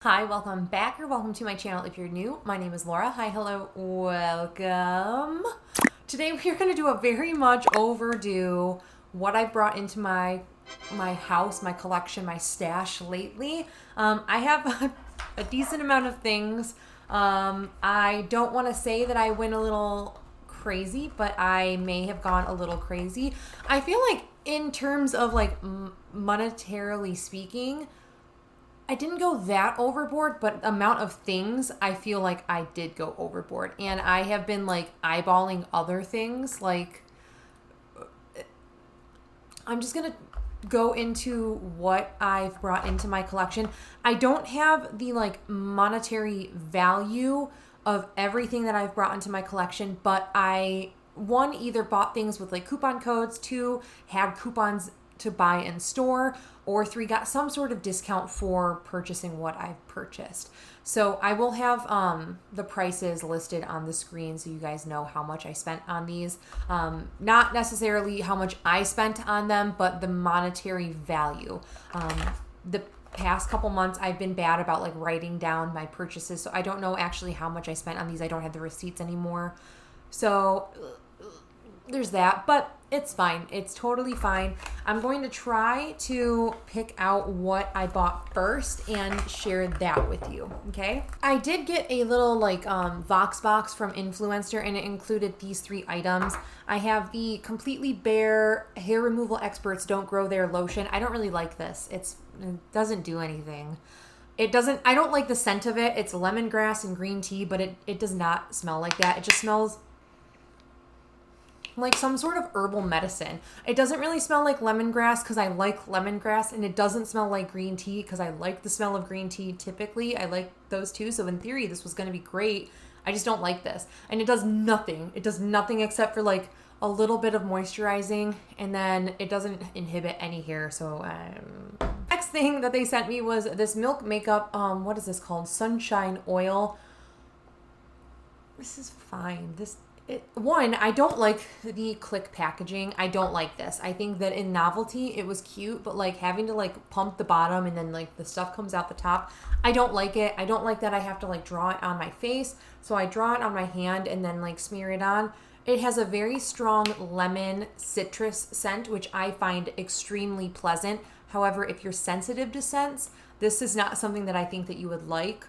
Hi, welcome back or welcome to my channel if you're new. My name is Laura. Hi, hello, welcome. Today we're going to do a very much overdue what I brought into my house, my collection, my stash lately. I have a decent amount of things. I don't want to say that I went a little crazy, but I may have gone a little crazy. I feel like in terms of like monetarily speaking, I didn't go that overboard, but amount of things, I feel like I did go overboard. And I have been like eyeballing other things. Like, I'm just going to go into what I've brought into my collection. I don't have the like monetary value of everything that I've brought into my collection, but I, one, either bought things with like coupon codes, two, had coupons to buy in store, or three, got some sort of discount for purchasing what I've purchased. So I will have the prices listed on the screen so you guys know how much I spent on these. Not necessarily how much I spent on them, but the monetary value. The past couple months I've been bad about like writing down my purchases, so I don't know actually how much I spent on these. I don't have the receipts anymore. So there's that, but it's fine. It's totally fine. I'm going to try to pick out what I bought first and share that with you, okay? I did get a little like Vox box from Influencer, and it included these three items. I have the Completely Bare Hair Removal Experts Don't Grow Their lotion. I don't really like this. It doesn't do anything. I don't like the scent of it. It's lemongrass and green tea, but it does not smell like that. It just smells like some sort of herbal medicine. It doesn't really smell like lemongrass because I like lemongrass, and it doesn't smell like green tea because I like the smell of green tea typically. I like those two, so in theory this was going to be great. I just don't like this. And it does nothing. It does nothing except for like a little bit of moisturizing, and then it doesn't inhibit any hair. So next thing that they sent me was this Milk Makeup, what is this called? Sunshine Oil. This is fine. One, I don't like the click packaging. I don't like this. I think that in novelty, it was cute, but like having to like pump the bottom and then like the stuff comes out the top, I don't like it. I don't like that I have to like draw it on my face. So I draw it on my hand and then like smear it on. It has a very strong lemon citrus scent, which I find extremely pleasant. However, if you're sensitive to scents, this is not something that I think that you would like.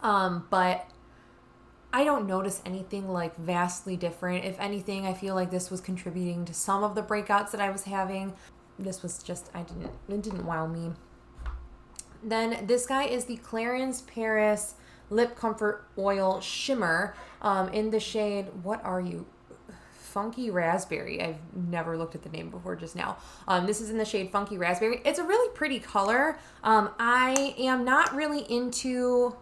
But I don't notice anything like vastly different. If anything, I feel like this was contributing to some of the breakouts that I was having. This was just, it didn't wow me. Then this guy is the Clarins Paris Lip Comfort Oil Shimmer in the shade, what are you? Funky Raspberry. I've never looked at the name before just now. This is in the shade Funky Raspberry. It's a really pretty color. I am not really into...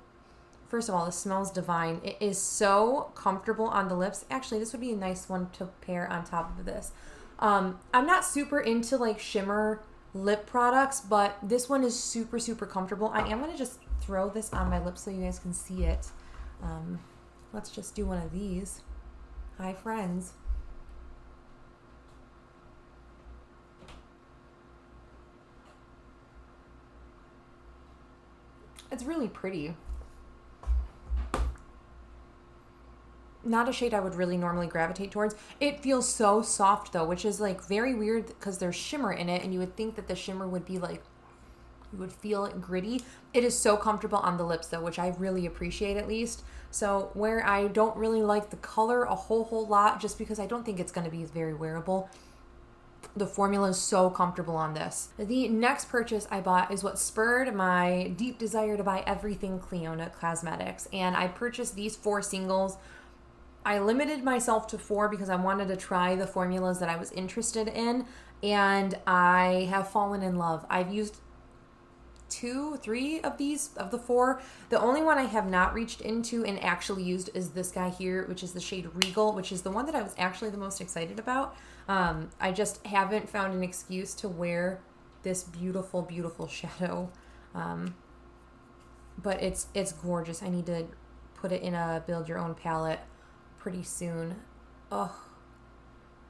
First of all, it smells divine. It is so comfortable on the lips. Actually, this would be a nice one to pair on top of this. I'm not super into like shimmer lip products, but this one is super, super comfortable. I am going to just throw this on my lips so you guys can see it. Let's just do one of these. Hi, friends. It's really pretty. Not a shade I would really normally gravitate towards. It feels so soft though, which is like very weird because there's shimmer in it, and you would think that the shimmer would be like, you would feel it gritty. It is so comfortable on the lips though, which I really appreciate at least. So where I don't really like the color a whole lot, just because I don't think it's going to be very wearable, the formula is so comfortable on this. The next purchase I bought is what spurred my deep desire to buy everything Clionadh Cosmetics, and I purchased these 4 singles. I limited myself to 4 because I wanted to try the formulas that I was interested in, and I have fallen in love. I've used 2, 3 of these, of the 4. The only one I have not reached into and actually used is this guy here, which is the shade Regal, which is the one that I was actually the most excited about. I just haven't found an excuse to wear this beautiful, beautiful shadow. But it's gorgeous. I need to put it in a build your own palette pretty soon. Oh,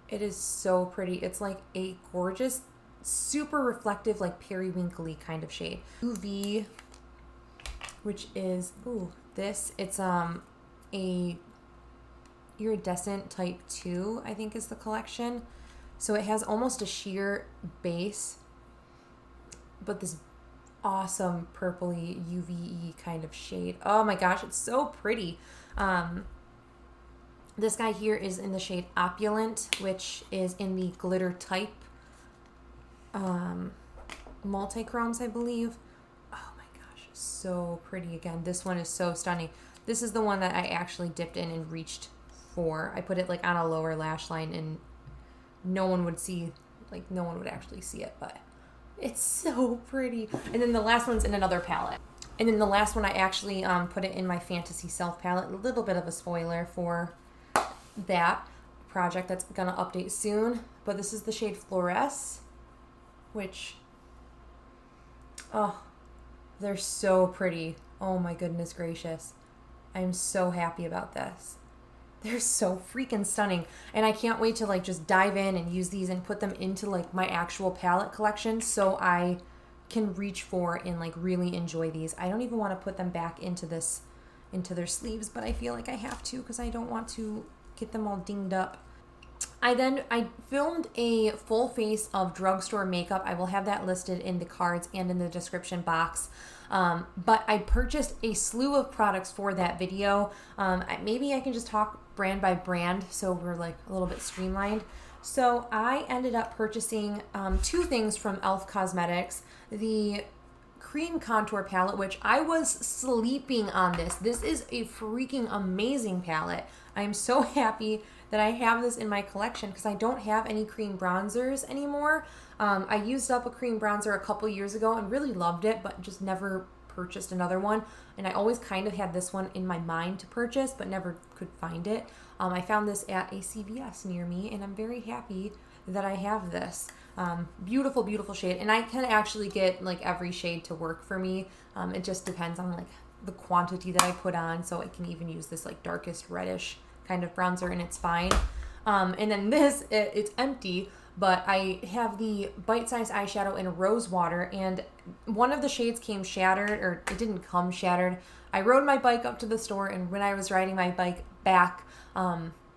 it is so pretty. It's like a gorgeous, super reflective, like periwinkly kind of shade. UV which is, ooh, this, it's a iridescent type 2, I think is the collection. So it has almost a sheer base, but this awesome purpley UVE kind of shade. Oh my gosh, it's so pretty. This guy here is in the shade Opulent, which is in the glitter type multi-chromes, I believe. Oh my gosh, so pretty. Again, this one is so stunning. This is the one that I actually dipped in and reached for. I put it like on a lower lash line and no one would see, like no one would actually see it, but it's so pretty. And then the last one's in another palette. And then the last one I actually put it in my Fantasy Self palette. A little bit of a spoiler for that project that's gonna update soon. But this is the shade Fluoresce, which, oh, they're so pretty. Oh my goodness gracious. I'm so happy about this. They're so freaking stunning. And I can't wait to like just dive in and use these and put them into like my actual palette collection so I can reach for and like really enjoy these. I don't even want to put them back into their sleeves, but I feel like I have to because I don't want to get them all dinged up. I filmed a full face of Drugstore makeup. I will have that listed in the cards and in the description box. But I purchased a slew of products for that video. Maybe I can just talk brand by brand so we're like a little bit streamlined. So I ended up purchasing two things from e.l.f. Cosmetics. The cream contour palette, which I was sleeping on this. This is a freaking amazing palette. I'm so happy that I have this in my collection because I don't have any cream bronzers anymore. I used up a cream bronzer a couple years ago and really loved it, but just never purchased another one. And I always kind of had this one in my mind to purchase, but never could find it. I found this at a CVS near me, and I'm very happy that I have this. Beautiful, beautiful shade. And I can actually get like every shade to work for me. It just depends on like the quantity that I put on. So I can even use this like darkest reddish kind of bronzer and it's fine. And then this, it's empty, but I have the bite-sized eyeshadow in Rose Water, and one of the shades came shattered, or it didn't come shattered. I rode my bike up to the store, and when I was riding my bike back,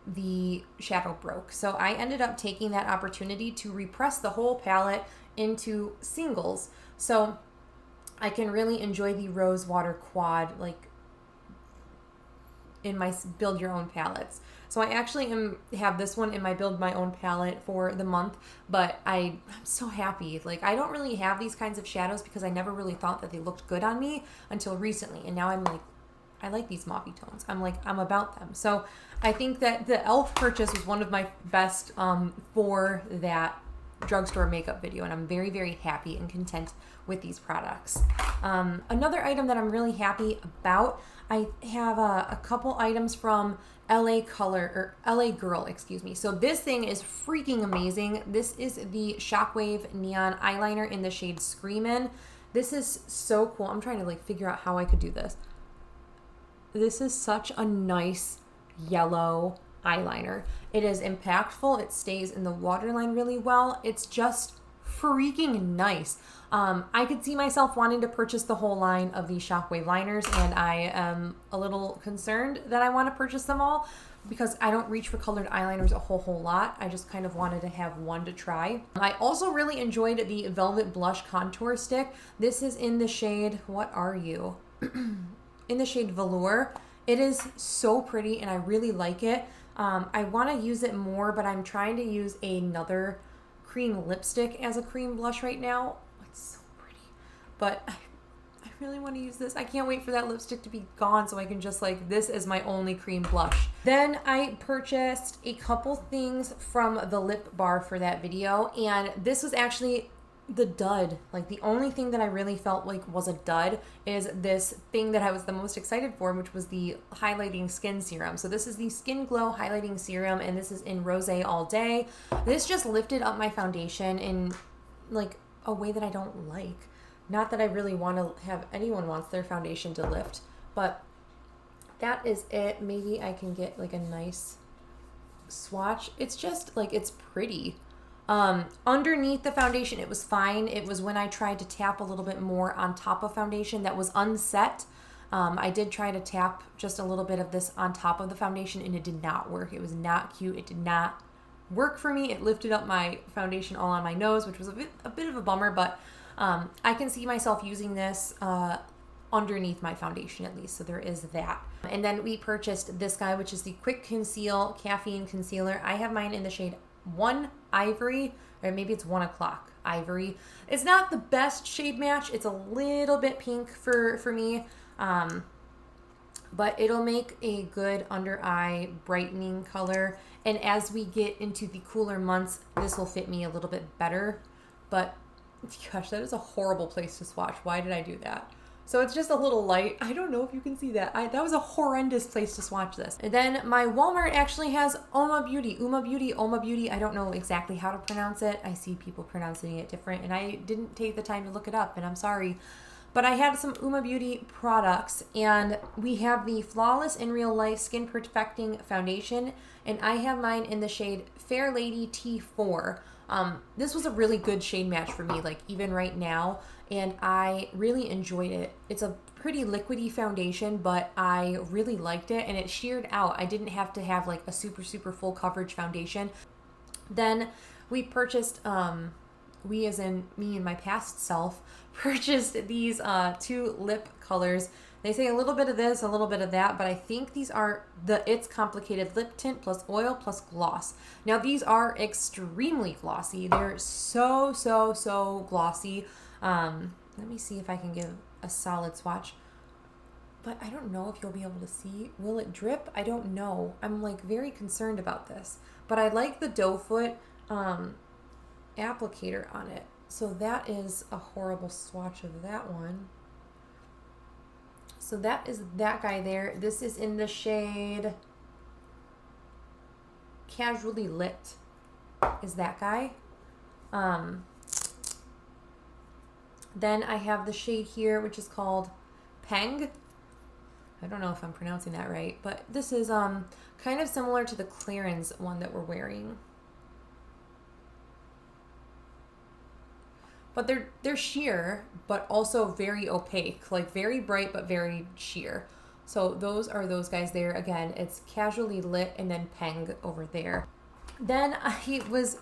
the shadow broke. So I ended up taking that opportunity to repress the whole palette into singles. So I can really enjoy the Rose Water quad, like in my build your own palettes. So I actually have this one in my build my own palette for the month, but I'm so happy. Like I don't really have these kinds of shadows because I never really thought that they looked good on me until recently. And now I'm like, I like these mauvey tones. I'm about them. So I think that the e.l.f. purchase was one of my best for that Drugstore makeup video, and I'm very, very happy and content with these products. Another item that I'm really happy about, I have a couple items from LA Girl, excuse me. So this thing is freaking amazing. This is the Shockwave Neon Eyeliner in the shade Screamin'. This is so cool. I'm trying to like figure out how I could do this. This is such a nice yellow eyeliner. It is impactful. It stays in the waterline really well. It's just freaking nice. I could see myself wanting to purchase the whole line of these Shockwave liners, and I am a little concerned that I want to purchase them all because I don't reach for colored eyeliners a whole lot. I just kind of wanted to have one to try. I also really enjoyed the Velvet Blush Contour Stick. This is in the shade, what are you? In the shade Velour. It is so pretty and I really like it. I want to use it more, but I'm trying to use another cream lipstick as a cream blush right now. It's so pretty. But I really want to use this. I can't wait for that lipstick to be gone so I can just like this as my only cream blush. Then I purchased a couple things from the lip bar for that video, and this was actually the dud. Like the only thing that I really felt like was a dud is this thing that I was the most excited for, which was the highlighting skin serum. So this is the Skin Glow highlighting serum, and this is in Rose All Day. This just lifted up my foundation in like a way that I don't like. Not that I really want to have anyone wants their foundation to lift, but that is it. Maybe I can get like a nice swatch. It's just like, it's pretty. Underneath the foundation, it was fine. It was when I tried to tap a little bit more on top of foundation that was unset I did try to tap just a little bit of this on top of the foundation and it did not work. It was not cute. It did not work for me. It lifted up my foundation all on my nose, which was a bit of a bummer, but I can see myself using this underneath my foundation at least, so there is that. And then we purchased this guy, which is the Quick Conceal Caffeine Concealer. I have mine in the shade 1 Ivory, or maybe it's 1 o'clock Ivory. It's not the best shade match. It's a little bit pink for me, but it'll make a good under eye brightening color. And as we get into the cooler months, this will fit me a little bit better. But gosh, that is a horrible place to swatch. Why did I do that? So it's just a little light. I don't know if you can see that. That was a horrendous place to swatch this. And then my Walmart actually has Uma Beauty. I don't know exactly how to pronounce it. I see people pronouncing it different, and I didn't take the time to look it up, and I'm sorry. But I had some Uma Beauty products, and we have the Flawless in Real Life Skin Perfecting Foundation, and I have mine in the shade Fair Lady T4. This was a really good shade match for me, like even right now, and I really enjoyed it. It's a pretty liquidy foundation, but I really liked it, and it sheared out. I didn't have to have like a super full coverage foundation. Then we purchased, we as in me and my past self, purchased these 2 lip colors. They say a little bit of this, a little bit of that, but I think these are the It's Complicated Lip Tint plus Oil plus Gloss. Now these are extremely glossy. They're so glossy. Let me see if I can give a solid swatch. But I don't know if you'll be able to see. Will it drip? I don't know. I'm like very concerned about this. But I like the doe foot applicator on it. So that is a horrible swatch of that one. So that is that guy there. This is in the shade Casually Lit is that guy. Then I have the shade here, which is called Peng. I don't know if I'm pronouncing that right, but this is kind of similar to the CLARINS one that we're wearing. But they're sheer, but also very opaque, like very bright, but very sheer. So those are those guys there. Again, it's Casually Lit and then Peng over there. Then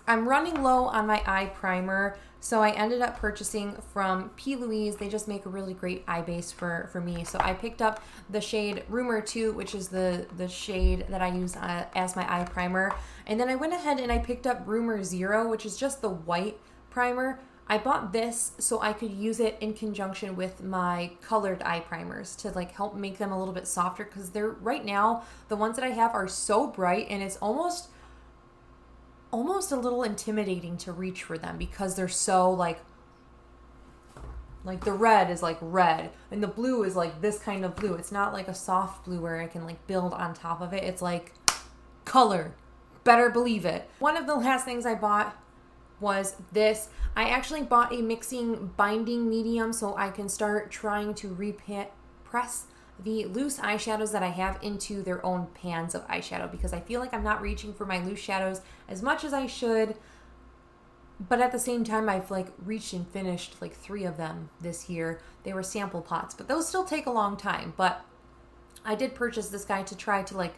I'm running low on my eye primer, so I ended up purchasing from P. Louise. They just make a really great eye base for me. So I picked up the shade Rumor 2, which is the shade that I use as my eye primer. And then I went ahead and I picked up Rumor 0, which is just the white primer. I bought this so I could use it in conjunction with my colored eye primers to like help make them a little bit softer, because they're right now, the ones that I have are so bright and it's almost a little intimidating to reach for them because they're so like the red is like red and the blue is like this kind of blue. It's not like a soft blue where I can like build on top of it. It's like color. Better believe it. One of the last things I bought was this. I actually bought a mixing binding medium so I can start trying to press the loose eyeshadows that I have into their own pans of eyeshadow, because I feel like I'm not reaching for my loose shadows as much as I should, but at the same time I've like reached and finished like 3 of them this year. They were sample pots, but those still take a long time. But I did purchase this guy to try to like,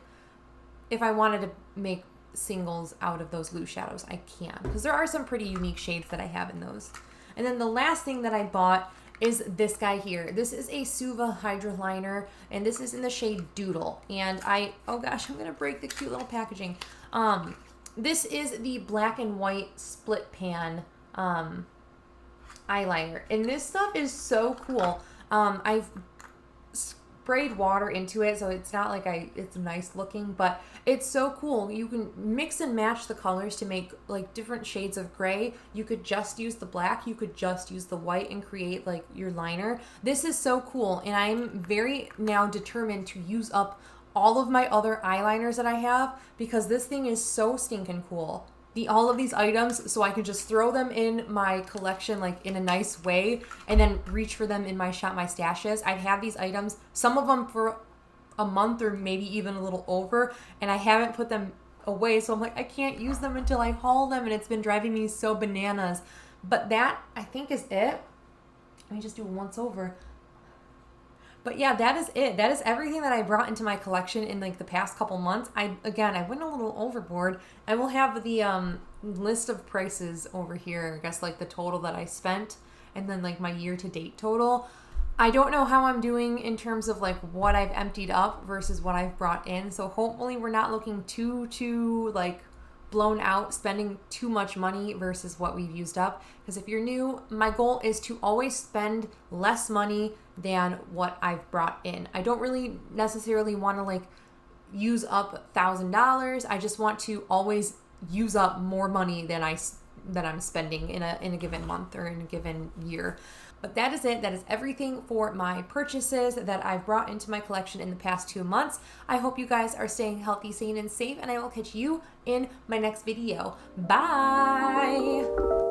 if I wanted to make singles out of those loose shadows, I can, because there are some pretty unique shades that I have in those. And then the last thing that I bought is this guy here. This is a Suva Hydra Liner, and this is in the shade Doodle. And oh gosh, I'm gonna break the cute little packaging. This is the black and white split pan eyeliner, and this stuff is so cool. I've sprayed water into it, so it's not like it's nice looking, but it's so cool. You can mix and match the colors to make like different shades of gray. You could just use the black, you could just use the white and create like your liner. This is so cool, and I'm very now determined to use up all of my other eyeliners that I have, because this thing is so stinking cool. All of these items, so I can just throw them in my collection like in a nice way and then reach for them in my Shop My Stashes. I've had these items, some of them for a month or maybe even a little over, and I haven't put them away, so I'm like, I can't use them until I haul them, and it's been driving me so bananas. But that, I think, is it. Let me just do it once over. But yeah, that is it. That is everything that I brought into my collection in like the past couple months. I went a little overboard. I will have the list of prices over here. I guess like the total that I spent and then like my year to date total. I don't know how I'm doing in terms of like what I've emptied up versus what I've brought in. So hopefully we're not looking too like blown out, spending too much money versus what we've used up. Because if you're new, my goal is to always spend less money than what I've brought in. I don't really necessarily want to like use up $1,000. I just want to always use up more money than I'm spending in a given month or in a given year. But that is it. That is everything for my purchases that I've brought into my collection in the past 2 months. I hope you guys are staying healthy, sane, and safe, and I will catch you in my next video. Bye!